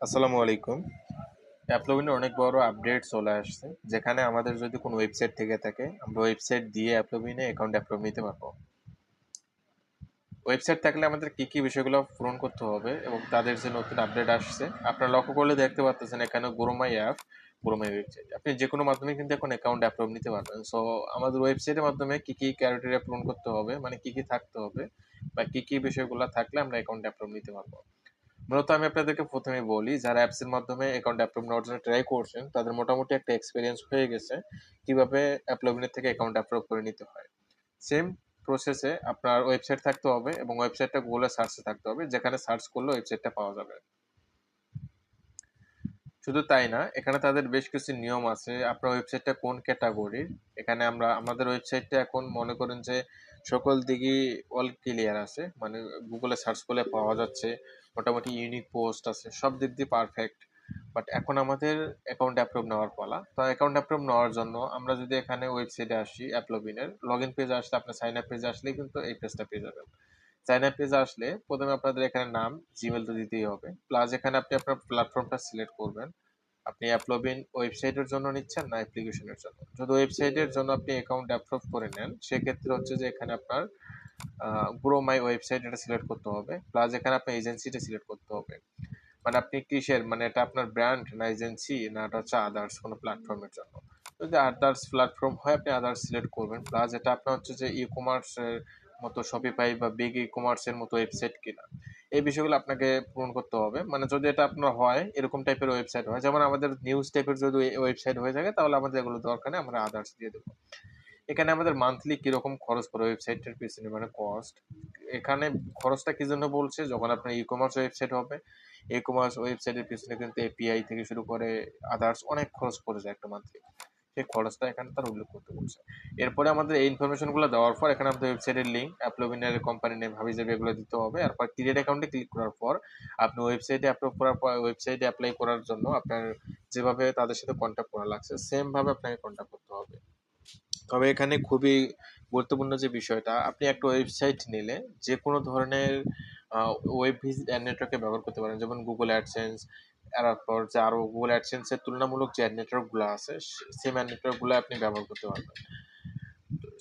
আসসালামু আলাইকুম। অ্যাপলবিনের অনেক বড় আপডেট চলে আসছে, যেখানে আমাদের যদি কোনো ওয়েবসাইট থেকে থাকে, আমরা ওয়েবসাইট দিয়ে অ্যাপলবিনে অ্যাকাউন্ট অ্যাপ্রুভ নিতে পারবো। ওয়েবসাইট থাকলে আমাদের কি কি বিষয়গুলো পূরণ করতে হবে এবং তাদের যে নতুন আপডেট আসছে, আপনারা লক্ষ্য করলে দেখতে পাচ্ছেন এখানে গ্রোমাই অ্যাপ, গ্রোমাই ওয়েবসাইট। আপনি যে কোনো মাধ্যমে কিন্তু এখন অ্যাকাউন্ট অ্যাপ্রুভ নিতে পারবেন। সো আমাদের ওয়েবসাইটের মাধ্যমে কি কি ক্রাইটেরিয়া পূরণ করতে হবে, মানে কি কি থাকতে হবে বা কি কি বিষয়গুলো থাকলে আমরা অ্যাকাউন্ট অ্যাপ্রুভ নিতে পারবো। মূলত আমি আপনাদেরকে প্রথমে বলি, যারা অ্যাপস এর মাধ্যমে অ্যাকাউন্ট অ্যাপ্রুভ নেওয়ার জন্য ট্রাই করছেন, তাদের মোটামুটি একটা এক্সপিরিয়েন্স হয়ে গেছে কিভাবে অ্যাপলবিনের থেকে অ্যাকাউন্ট অ্যাপ্রুভ করে নিতে হয়। সেম প্রসেসে আপনার ওয়েবসাইট থাকতে হবে এবং ওয়েবসাইটটা গুগলে সার্চে থাকতে হবে, যেখানে সার্চ করলে ওয়েবসাইটটা পাওয়া যাবে। শুধু তাই না, এখানে তাদের বেশ কিছু নিয়ম আছে। আপনার ওয়েবসাইটটা কোন ক্যাটাগরির, এখানে আমাদের ওয়েবসাইটটা এখন মনে করেন যে সকল দিকই অল ক্লিয়ার আছে, মানে গুগলে সার্চ করলে পাওয়া যাচ্ছে, মোটামুটি ইউনিক পোস্ট আছে, সব দিক দিয়ে পারফেক্ট। বাট এখন আমাদের অ্যাকাউন্ট অ্যাপ্রুভ নেওয়ার পালা। তো অ্যাকাউন্ট অ্যাপ্রুভ নেওয়ার জন্য আমরা যদি এখানে ওয়েবসাইটে আসি, অ্যাপলবিনের লগ ইন পেজে আসলে, আপনার সাইন আপ পেজে আসলেই কিন্তু এই পেজটা পেয়ে যাবেন। সাইন আপ পেজে আসলে প্রথমে আপনাদের এখানে নাম, জিমেল তো দিতেই হবে, প্লাস এখানে আপনি আপনার প্ল্যাটফর্মটা সিলেক্ট করবেন। আপনি অ্যাপলবিন ওয়েবসাইটের জন্য নিচ্ছেন না অ্যাপ্লিকেশনের জন্য। যদি ওয়েবসাইটের জন্য আপনি অ্যাকাউন্ট অ্যাপ্রুভ করে নেন, সেক্ষেত্রে হচ্ছে যে এখানে আপনার গ্রো মাই ওয়েবসাইট এটা সিলেক্ট করতে হবে, প্লাস এখানে আপনার এজেন্সিটা সিলেক্ট করতে হবে। মানে আপনি কিসের, মানে এটা আপনার ব্র্যান্ড না এজেন্সি, না এটা হচ্ছে আদার্স কোনো প্ল্যাটফর্মের জন্য। যদি আদার্স প্ল্যাটফর্ম হয়, আপনি আদার্স সিলেক্ট করবেন, প্লাস এটা আপনার হচ্ছে যে ই কমার্সের মতো শপিফাই বা বিগ ই কমার্সের মতো ওয়েবসাইট কিনা, এই বিষয়গুলো আপনাকে পূরণ করতে হবে। মানে যদি এটা আপনার হয়, এরকম টাইপের ওয়েবসাইট হয়, যেমন আমাদের নিউজ টাইপের যদি ওয়েবসাইট হয়ে থাকে, তাহলে আমাদের এগুলো দরকার নেই, আমরা আদার্স দিয়ে দেবো। এখানে আমাদের মান্থলি কিরকম খরচ পড়ে ওয়েবসাইটের পিছনে, মানে কস্ট। এখানে খরচটা কি জন্য বলছে, যখন আপনার ই কমার্স ওয়েবসাইট হবে, ই কমার্স ওয়েবসাইটের পিছনে কিন্তু এপিআই থেকে শুরু করে আদার্স অনেক খরচ পড়ে যায় একটা মান্থলি। সেই খরচটা এখানে তার উল্লেখ করতে বলছে। এরপরে আমাদের এই ইনফরমেশন গুলো দেওয়ার পর এখানে আমাদের ওয়েবসাইটের লিঙ্ক, অ্যাপলবিনের কোম্পানি নেম, হাবিজাবি, এগুলো দিতে হবে। এরপর ক্রিয়েট অ্যাকাউন্টে ক্লিক করার পর আপনি ওয়েবসাইটে অ্যাপ্রুভ করার পর ওয়েবসাইটে অ্যাপ্লাই করার জন্য আপনার যেভাবে তাদের সাথে কন্ট্যাক্ট করা লাগছে, সেম ভাবে আপনাকে কন্ট্যাক্ট করতে হবে। তবে এখানে খুবই গুরুত্বপূর্ণ যে বিষয়টা, আপনি একটা ওয়েবসাইট নিলে যে কোনো ধরনের ওয়েব ভিজিট অ্যাড নেটওয়ার্কে ব্যবহার করতে পারেন, যেমন গুগল অ্যাডসেন্স, তারপর যে আরো গুগল অ্যাডসেন্স এর তুলনামূলক যে অ্যাড নেটওয়ার্ক গুলো আছে, সেম অ্যাড নেটওয়ার্ক গুলো আপনি ব্যবহার করতে পারবেন।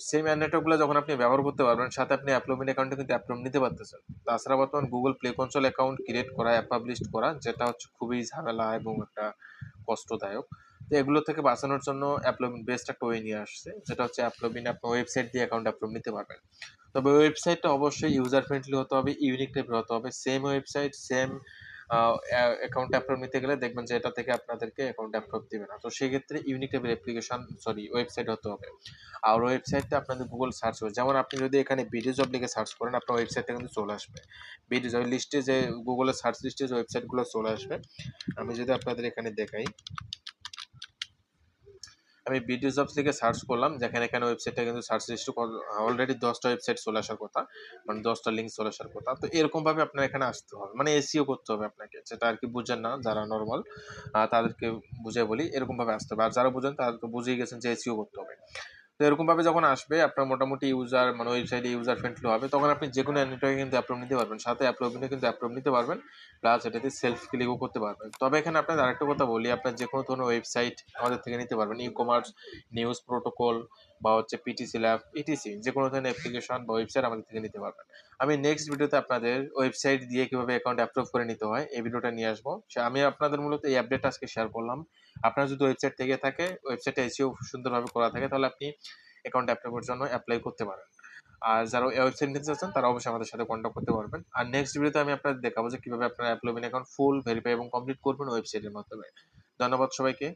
সেম অ্যাড নেটওয়ার্ক গুলো যখন আপনি ব্যবহার করতে পারবেন, সাথে আপনি অ্যাপলবিন অ্যাকাউন্টে কিন্তু অ্যাপ্রুভ নিতে পারতেছেন। তাছাড়া বর্তমান Google play console account create করা, অ্যাপ পাবলিশ করা, যেটা হচ্ছে খুবই ঝামেলা এবং একটা কষ্টদায়ক। তো এগুলো থেকে বাঁচানোর জন্য অ্যাপলবিন বেস্ট একটা ওয়ে নিয়ে আসছে, যেটা হচ্ছে অ্যাপলবিন আপনার ওয়েবসাইট দিয়ে অ্যাকাউন্ট অ্যাপ্রুভ নিতে পারবেন। তবে ওয়েবসাইটটা অবশ্যই ইউজার ফ্রেন্ডলি হতে হবে, ইউনিক টাইপের হতে হবে। Same website, same account approve নিতে গেলে দেখবেন যে এটা থেকে আপনাদেরকে অ্যাকাউন্ট অ্যাপ্রুভ দিবে না। তো সেক্ষেত্রে ইউনিক টাইপের অ্যাপ্লিকেশন, সরি, ওয়েবসাইট হতে হবে। আর ওয়েবসাইটটা আপনাদের গুগল সার্চ হবে, যেমন আপনি যদি এখানে বিডি জব লিখে সার্চ করেন, আপনার ওয়েবসাইটটা কিন্তু চলে আসবে। বিডি জব লিস্টে, যে গুগলের সার্চ লিস্টে যে ওয়েবসাইটগুলো চলে আসবে, আমি যদি আপনাদের এখানে দেখাই, আমি বিডি জবস লিখে সার্চ করলাম, যেখানে এখানে ওয়েবসাইটটা কিন্তু সার্চ লিস্টে অলরেডি 10টা ওয়েবসাইট চলে আসার কথা, মানে 10টা লিঙ্ক চলে আসার কথা। তো এরকম ভাবে আপনার এখানে আসতে হবে, মানে এসইও করতে হবে আপনাকে, যেটা আর কি বুঝেন না যারা নর্মাল, তাদেরকে বুঝে বলি, এরকম ভাবে আসতে হবে। আর যারা বুঝেন তারা তো বুঝেই গেছেন যে এসইও করতে হবে। তো এরকম ভাবে যখন আসবে, আপনার মোটামুটি ইউজার, মানে ওয়েবসাইটে ইউজার ফ্রেন্ডলি হবে, তখন আপনি যে কোনো নেটওয়ার্কে কিন্তু অ্যাপ্রুভ নিতে পারবেন, সাথে অ্যাপ্রুভিনে কিন্তু অ্যাপ্রুভ নিতে পারবেন, প্লাস এটাতে সেলফ ক্লিকও করতে পারবেন। তবে এখানে আপনার আরেকটা কথা বলি, আপনার যে কোনো ধরনের ওয়েবসাইট আমাদের থেকে নিতে পারবেন, ই কমার্স, নিউজ প্রোটোকল, বা হচ্ছে পিটিসি ল্যাব, ইটিসি, যে কোনো ধরনের অ্যাপ্লিকেশন বা ওয়েবসাইট আমাদের থেকে নিতে পারবেন। আমি নেক্সট ভিডিওতে আপনাদের ওয়েবসাইট দিয়ে কিভাবে অ্যাকাউন্ট অ্যাপ্রুভ করে নিতে হয় এই ভিডিওটা নিয়ে আসবো। আমি আপনাদের মূলত এই আপডেট আজকে শেয়ার করলাম। আপনার যদি ওয়েবসাইট থেকে থাকে, ওয়েবসাইটে এসেও সুন্দরভাবে করা থাকে, তাহলে আপনি অ্যাকাউন্ট অ্যাপ্রুভের জন্য অ্যাপ্লাই করতে পারেন। আর যারা ওয়েবসাইট নিতে চাচ্ছেন, তারা অবশ্যই আমাদের সাথে কন্ট্যাক্ট করতে পারবেন। আর নেক্সট ভিডিওতে আমি আপনাদের দেখাবো যে কিভাবে আপনারা অ্যাপলবিন অ্যাকাউন্ট ফুল ভেরিফাই এবং কমপ্লিট করবেন ওয়েবসাইটের মাধ্যমে। ধন্যবাদ সবাইকে।